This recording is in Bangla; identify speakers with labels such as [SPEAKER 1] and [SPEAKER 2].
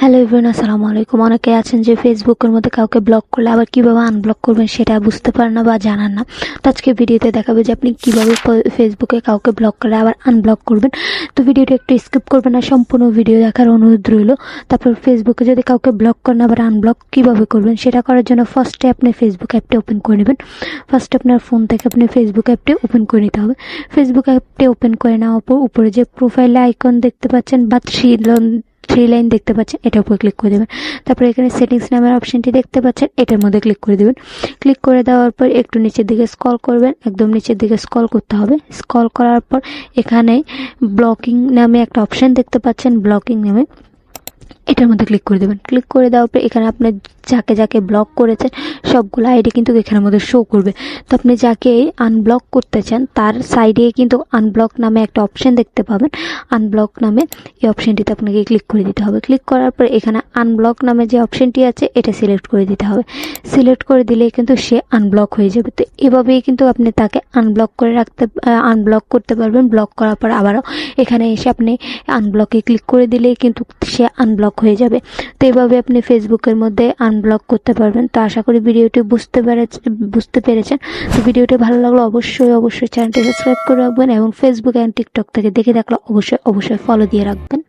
[SPEAKER 1] হ্যালো এভরিওয়ান, আসসালামু আলাইকুম। অনেকে আছেন যে ফেসবুকের মধ্যে কাউকে ব্লক করলে আবার কিভাবে আনব্লক করবেন সেটা বুঝতে পারেন না বা জানান না। তো আজকে ভিডিওতে দেখাবো যে আপনি কিভাবে ফেসবুকে কাউকে ব্লক করলে আবার আনব্লক করবেন। তো ভিডিওটা একটু স্কিপ করবেন না, সম্পূর্ণ ভিডিও দেখার অনুরোধ রইল। তারপর ফেসবুকে যদি কাউকে ব্লক করেন আবার আনব্লক কিভাবে করবেন সেটা করার জন্য ফার্স্টে আপনি ফেসবুক অ্যাপটি ওপেন করে নেবেন। ফার্স্টে আপনার ফোন থেকে আপনি ফেসবুক অ্যাপটি ওপেন করে নিতে হবে। ফেসবুক অ্যাপটি ওপেন করে নেওয়ার পর উপরে যে প্রোফাইলে আইকন দেখতে পাচ্ছেন বা থ্রি লাইন দেখতে পাচ্ছেন, এটার উপর ক্লিক করে দেবেন। তারপরে এখানে সেটিংস নামের অপশনটি দেখতে পাচ্ছেন, এটার মধ্যে ক্লিক করে দেবেন। ক্লিক করে দেওয়ার পর একটু নিচের দিকে স্ক্রল করবেন, একদম নিচের দিকে স্ক্রল করতে হবে। স্ক্রল করার পর এখানে ব্লকিং নামে একটা অপশন দেখতে পাচ্ছেন, ব্লকিং নামে এটার মধ্যে ক্লিক করে দেবেন। ক্লিক করে দেওয়ার পর এখানে আপনি যাকে যাকে ব্লক করেছেন সবগুলো আইডি কিন্তু এখানের মধ্যে শো করবে। তো আপনি যাকে আনব্লক করতে চান তার সাইডে কিন্তু আনব্লক নামে একটা অপশন দেখতে পাবেন। আনব্লক নামে এই অপশনটিতে আপনাকে ক্লিক করে দিতে হবে। ক্লিক করার পর এখানে আনব্লক নামে যে অপশনটি আছে এটা সিলেক্ট করে দিতে হবে। সিলেক্ট করে দিলে কিন্তু সে আনব্লক হয়ে যাবে। তো এভাবেই কিন্তু আপনি তাকে আনব্লক করতে পারবেন। ব্লক করার পর আবারও এখানে এসে আপনি আনব্লকে ক্লিক করে দিলেই কিন্তু সে আনব্লক হয়ে যাবে। তো এভাবে আপনি ফেসবুকের মধ্যে আনব্লক করতে পারবেন। তো আশা করি ভিডিওটি বুঝতে পেরেছেন। তো ভিডিওটি ভালো লাগলে অবশ্যই চ্যানেলটি সাবস্ক্রাইব করে রাখবেন এবং ফেসবুক এন্ড টিকটক থেকে দেখে থাকলে অবশ্যই ফলো দিয়ে রাখবেন।